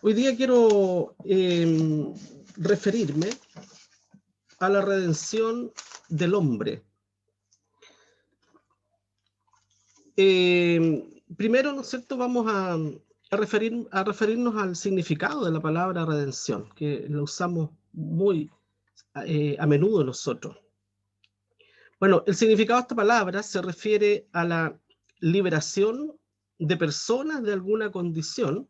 Hoy día quiero referirme a la redención del hombre. Primero, ¿no es cierto?, vamos a referirnos al significado de la palabra redención, que lo usamos muy a menudo nosotros. Bueno, el significado de esta palabra se refiere a la liberación de personas de alguna condición,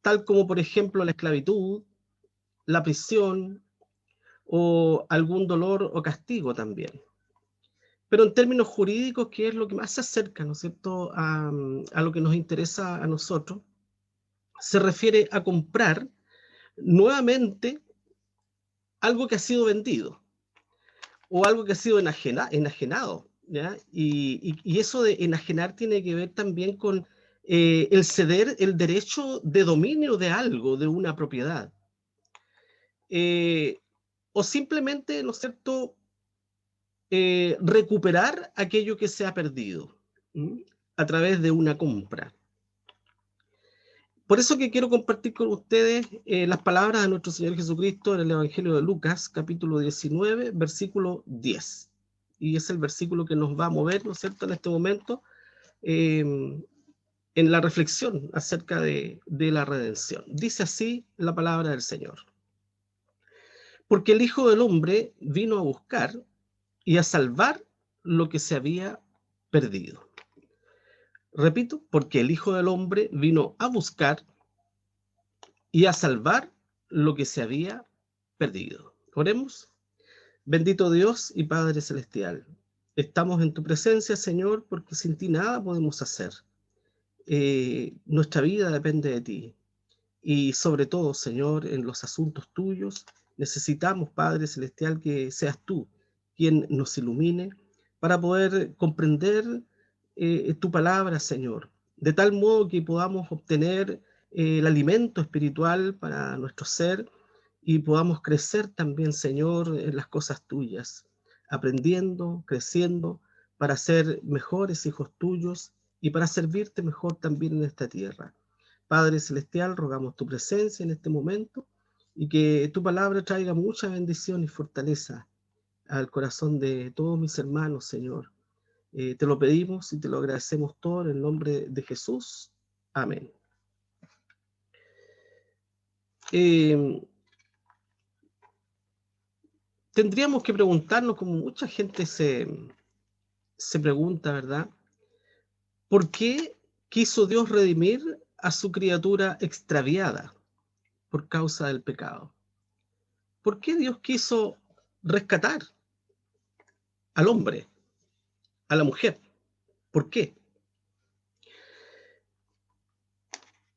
tal como por ejemplo la esclavitud, la prisión o algún dolor o castigo también. Pero en términos jurídicos, ¿qué es lo que más se acerca, ¿no es cierto?, a lo que nos interesa a nosotros? Se refiere a comprar nuevamente algo que ha sido vendido o algo que ha sido enajenado, ¿ya? Y eso de enajenar tiene que ver también con el ceder el derecho de dominio de algo, de una propiedad. O simplemente, ¿no es cierto?, recuperar aquello que se ha perdido, ¿m?, a través de una compra. Por eso que quiero compartir con ustedes las palabras de nuestro Señor Jesucristo en el Evangelio de Lucas, capítulo 19, versículo 10. Y es el versículo que nos va a mover, ¿no es cierto?, en este momento, en la reflexión acerca de la redención. Dice así la palabra del Señor. Porque el Hijo del Hombre vino a buscar y a salvar lo que se había perdido. Repito, porque el Hijo del Hombre vino a buscar y a salvar lo que se había perdido. Oremos. Bendito Dios y Padre Celestial, estamos en tu presencia, Señor, porque sin ti nada podemos hacer. Nuestra vida depende de ti. Y sobre todo, Señor, en los asuntos tuyos, necesitamos, Padre Celestial, que seas tú quien nos ilumine para poder comprender tu palabra, Señor, de tal modo que podamos obtener el alimento espiritual para nuestro ser y podamos crecer también, Señor, en las cosas tuyas, aprendiendo, creciendo, para ser mejores hijos tuyos y para servirte mejor también en esta tierra. Padre Celestial, rogamos tu presencia en este momento y que tu palabra traiga mucha bendición y fortaleza al corazón de todos mis hermanos, Señor. Te lo pedimos y te lo agradecemos todo en el nombre de Jesús. Amén. Tendríamos que preguntarnos, como mucha gente se pregunta, ¿verdad? ¿Por qué quiso Dios redimir a su criatura extraviada por causa del pecado? ¿Por qué Dios quiso rescatar al hombre, a la mujer? ¿Por qué?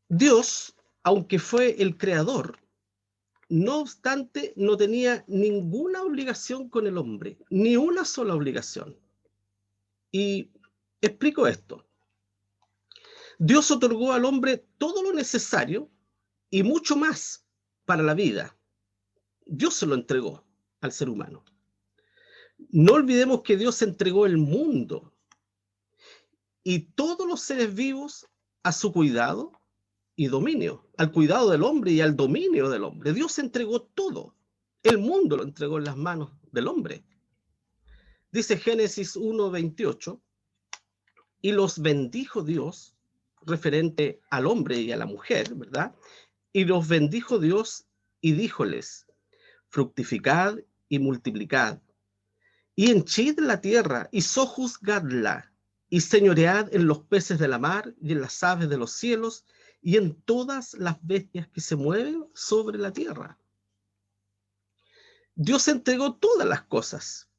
Dios, aunque fue el creador, no obstante, no tenía ninguna obligación con el hombre, ni una sola obligación. Y explico esto. Dios otorgó al hombre todo lo necesario y mucho más para la vida. Dios se lo entregó al ser humano. No olvidemos que Dios entregó el mundo y todos los seres vivos a su cuidado y dominio, al cuidado del hombre y al dominio del hombre. Dios entregó todo. El mundo lo entregó en las manos del hombre. Dice Génesis 1:28, y los bendijo Dios, referente al hombre y a la mujer, ¿verdad? Y los bendijo Dios y díjoles, fructificad y multiplicad, y henchid la tierra y sojuzgadla, y señoread en los peces de la mar y en las aves de los cielos y en todas las bestias que se mueven sobre la tierra. Dios entregó todas las cosas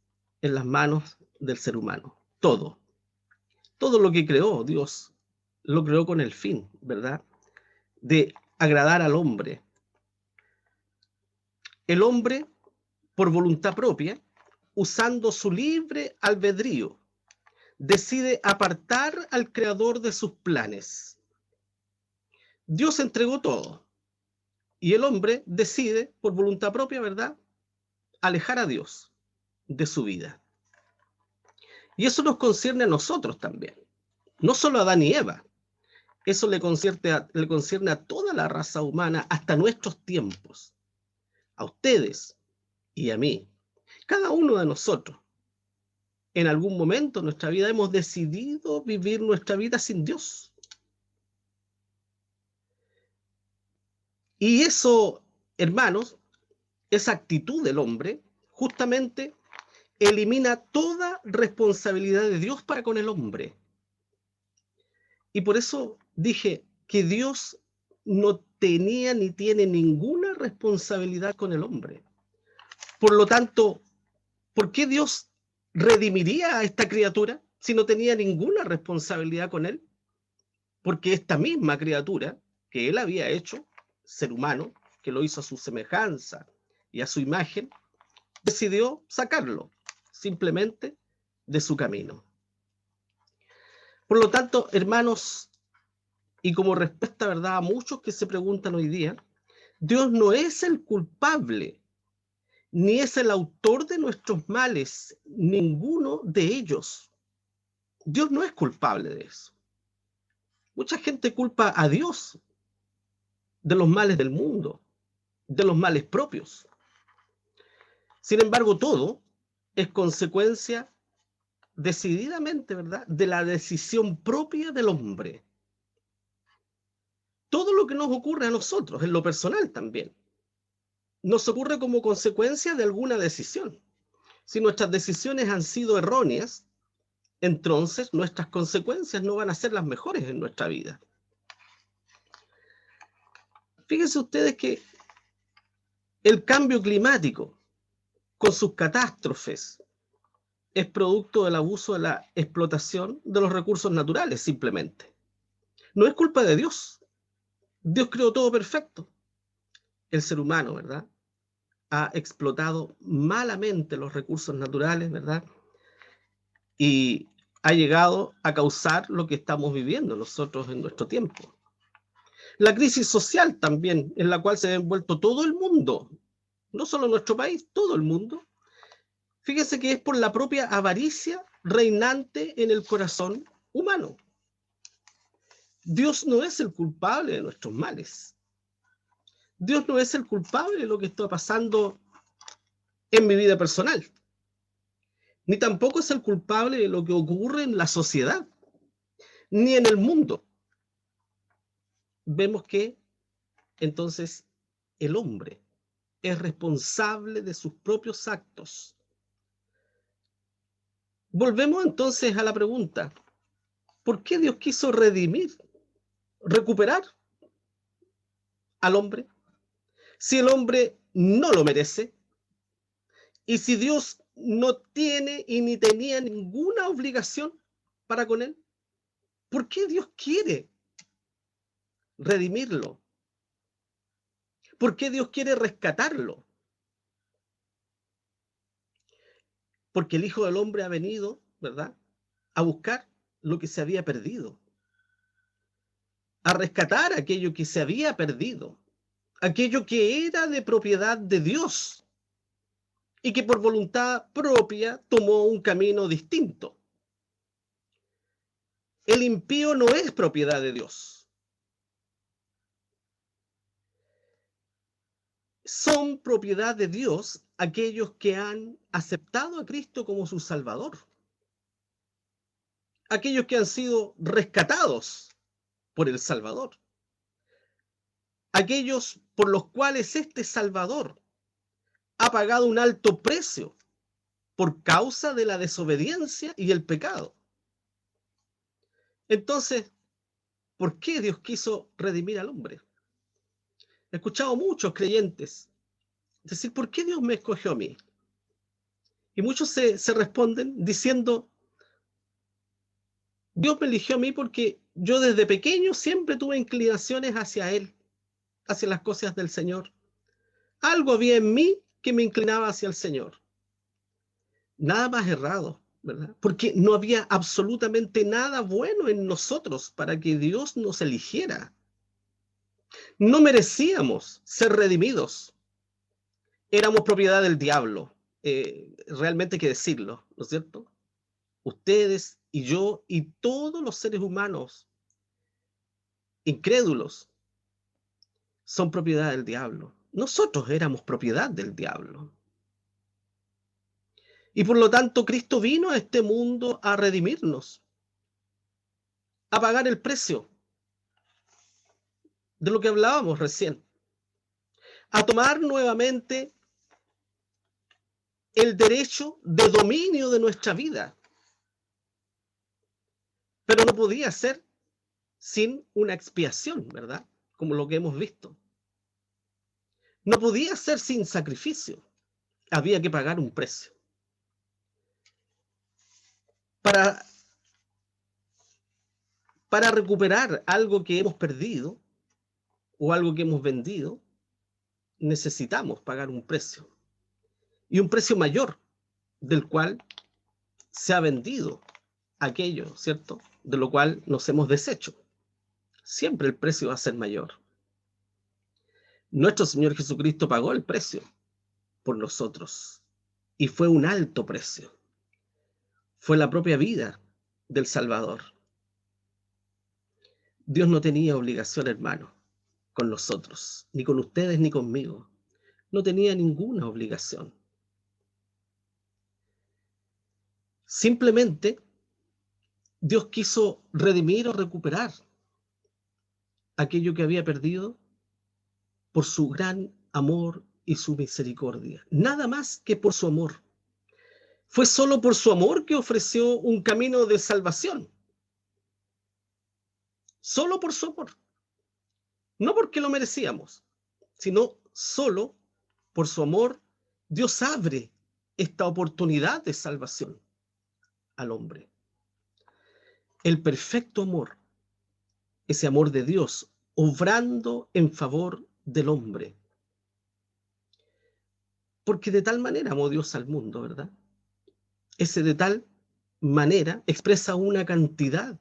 en las manos del ser humano, todo. Todo lo que creó Dios lo creó con el fin, ¿verdad?, de agradar al hombre. El hombre, por voluntad propia, usando su libre albedrío, decide apartar al creador de sus planes. Dios entregó todo y el hombre decide, por voluntad propia, ¿verdad?, alejar a Dios de su vida. Y eso nos concierne a nosotros también, no solo a Adán y Eva. Eso le concierne a toda la raza humana hasta nuestros tiempos, a ustedes y a mí. Cada uno de nosotros, en algún momento de nuestra vida, hemos decidido vivir nuestra vida sin Dios. Y eso, hermanos, esa actitud del hombre, justamente elimina toda responsabilidad de Dios para con el hombre. Y por eso dije que Dios no tenía ni tiene ninguna responsabilidad con el hombre. Por lo tanto, ¿por qué Dios redimiría a esta criatura si no tenía ninguna responsabilidad con él? Porque esta misma criatura que él había hecho, ser humano, que lo hizo a su semejanza y a su imagen, decidió sacarlo simplemente de su camino. Por lo tanto, hermanos, y como respuesta, ¿verdad?, a muchos que se preguntan hoy día, Dios no es el culpable, ni es el autor de nuestros males, ninguno de ellos. Dios no es culpable de eso. Mucha gente culpa a Dios de los males del mundo, de los males propios. Sin embargo, todo es consecuencia decididamente, ¿verdad?, de la decisión propia del hombre. Todo lo que nos ocurre a nosotros, en lo personal también, nos ocurre como consecuencia de alguna decisión. Si nuestras decisiones han sido erróneas, entonces nuestras consecuencias no van a ser las mejores en nuestra vida. Fíjense ustedes que el cambio climático, con sus catástrofes, es producto del abuso de la explotación de los recursos naturales, simplemente. No es culpa de Dios. Dios creó todo perfecto. El ser humano, ¿verdad?, ha explotado malamente los recursos naturales, ¿verdad?, y ha llegado a causar lo que estamos viviendo nosotros en nuestro tiempo. La crisis social también, en la cual se ha envuelto todo el mundo, no solo nuestro país, todo el mundo. Fíjese que es por la propia avaricia reinante en el corazón humano. Dios no es el culpable de nuestros males. Dios no es el culpable de lo que está pasando en mi vida personal, ni tampoco es el culpable de lo que ocurre en la sociedad, ni en el mundo. Vemos que entonces el hombre es responsable de sus propios actos. Volvemos entonces a la pregunta: ¿por qué Dios quiso redimir, recuperar al hombre? Si el hombre no lo merece, y si Dios no tiene y ni tenía ninguna obligación para con él, ¿por qué Dios quiere redimirlo? ¿Por qué Dios quiere rescatarlo? Porque el Hijo del Hombre ha venido, ¿verdad?, a buscar lo que se había perdido, a rescatar aquello que se había perdido, aquello que era de propiedad de Dios y que por voluntad propia tomó un camino distinto. El impío no es propiedad de Dios. Son propiedad de Dios aquellos que han aceptado a Cristo como su Salvador, aquellos que han sido rescatados por el Salvador, aquellos por los cuales este Salvador ha pagado un alto precio por causa de la desobediencia y el pecado. Entonces, ¿por qué Dios quiso redimir al hombre? He escuchado muchos creyentes decir: ¿por qué Dios me escogió a mí? Y muchos se responden diciendo: Dios me eligió a mí porque yo desde pequeño siempre tuve inclinaciones hacia Él, hacia las cosas del Señor. Algo había en mí que me inclinaba hacia el Señor. Nada más errado, ¿verdad? Porque no había absolutamente nada bueno en nosotros para que Dios nos eligiera. No merecíamos ser redimidos. Éramos propiedad del diablo. Realmente hay que decirlo, ¿no es cierto? Ustedes y yo y todos los seres humanos incrédulos, son propiedad del diablo. Nosotros éramos propiedad del diablo. Y por lo tanto, Cristo vino a este mundo a redimirnos, a pagar el precio de lo que hablábamos recién, a tomar nuevamente el derecho de dominio de nuestra vida. Pero no podía ser sin una expiación, ¿verdad? Como lo que hemos visto. No podía ser sin sacrificio. Había que pagar un precio. Para recuperar algo que hemos perdido o algo que hemos vendido, necesitamos pagar un precio. Y un precio mayor del cual se ha vendido aquello, ¿cierto? De lo cual nos hemos deshecho. Siempre el precio va a ser mayor. Nuestro Señor Jesucristo pagó el precio por nosotros y fue un alto precio. Fue la propia vida del Salvador. Dios no tenía obligación, hermano, con nosotros, ni con ustedes ni conmigo. No tenía ninguna obligación. Simplemente Dios quiso redimir o recuperar aquello que había perdido por su gran amor y su misericordia. Nada más que por su amor. Fue solo por su amor que ofreció un camino de salvación. Solo por su amor. No porque lo merecíamos, sino solo por su amor. Dios abre esta oportunidad de salvación al hombre. El perfecto amor, ese amor de Dios, obrando en favor del hombre. Porque de tal manera amó Dios al mundo, ¿verdad? Ese de tal manera expresa una cantidad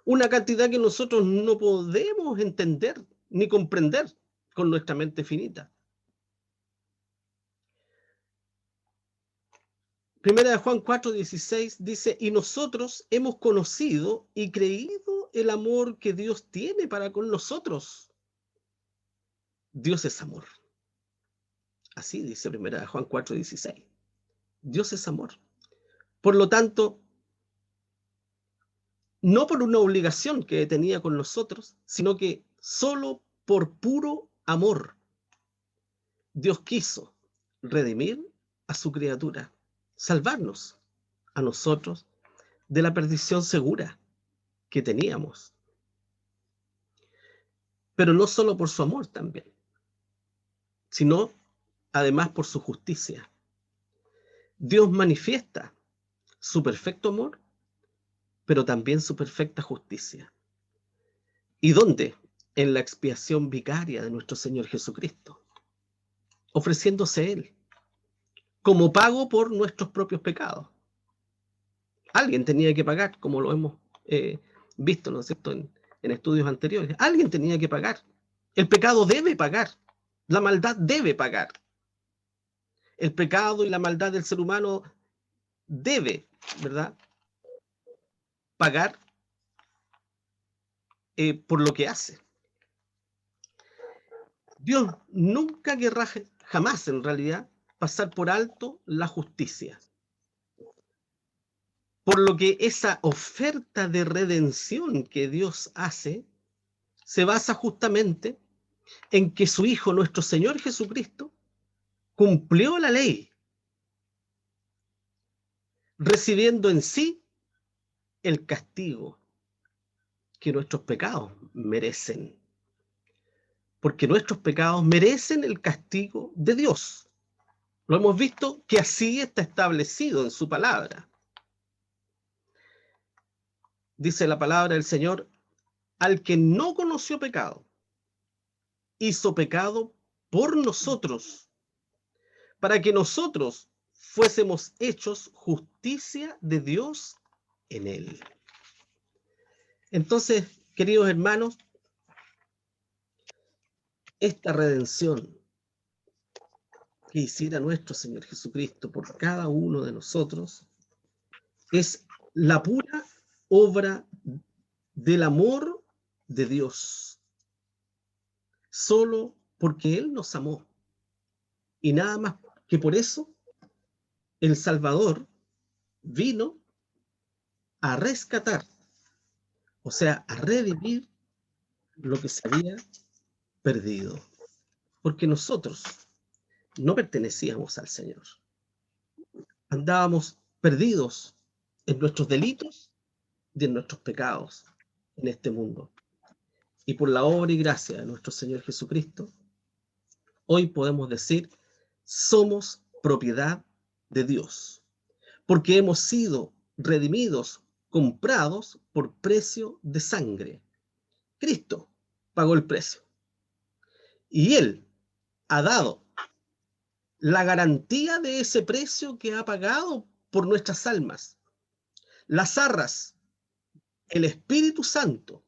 que nosotros no podemos entender ni comprender con nuestra mente finita. Primera de Juan 4:16 dice, y nosotros hemos conocido y creído el amor que Dios tiene para con nosotros. Dios es amor. Así dice Primera de Juan 4:16. Dios es amor. Por lo tanto, no por una obligación que tenía con nosotros, sino que solo por puro amor, Dios quiso redimir a su criatura, salvarnos a nosotros de la perdición segura que teníamos. Pero no solo por su amor también, sino además por su justicia. Dios manifiesta su perfecto amor, pero también su perfecta justicia. ¿Y dónde? En la expiación vicaria de nuestro Señor Jesucristo, ofreciéndose Él como pago por nuestros propios pecados. Alguien tenía que pagar, como lo hemos visto, ¿no es cierto?, en estudios anteriores. Alguien tenía que pagar. El pecado debe pagar. La maldad debe pagar. El pecado y la maldad del ser humano debe, ¿verdad?, pagar por lo que hace. Dios nunca querrá, jamás en realidad, pasar por alto la justicia. Por lo que esa oferta de redención que Dios hace se basa justamente en que su Hijo, nuestro Señor Jesucristo, cumplió la ley, recibiendo en sí el castigo que nuestros pecados merecen. Porque nuestros pecados merecen el castigo de Dios. Lo hemos visto que así está establecido en su palabra. Dice la palabra del Señor, al que no conoció pecado, hizo pecado por nosotros, para que nosotros fuésemos hechos justicia de Dios en él. Entonces, queridos hermanos, esta redención que hiciera nuestro Señor Jesucristo por cada uno de nosotros es la pura obra del amor de Dios, solo porque Él nos amó. Y nada más que por eso, el Salvador vino a rescatar, o sea, a redimir lo que se había perdido. Porque nosotros no pertenecíamos al Señor. Andábamos perdidos en nuestros delitos y en nuestros pecados en este mundo. Y por la obra y gracia de nuestro Señor Jesucristo, hoy podemos decir, somos propiedad de Dios, porque hemos sido redimidos, comprados por precio de sangre. Cristo pagó el precio. Y Él ha dado la garantía de ese precio que ha pagado por nuestras almas. Las arras, el Espíritu Santo,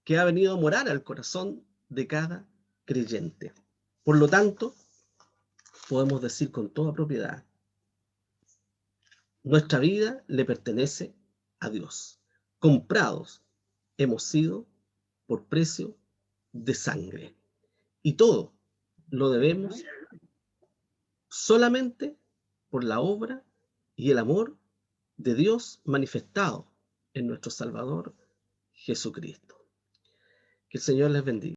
que ha venido a morar al corazón de cada creyente. Por lo tanto, podemos decir con toda propiedad, nuestra vida le pertenece a Dios. Comprados hemos sido por precio de sangre. Y todo lo debemos solamente por la obra y el amor de Dios manifestado en nuestro Salvador Jesucristo. Que el Señor les bendiga.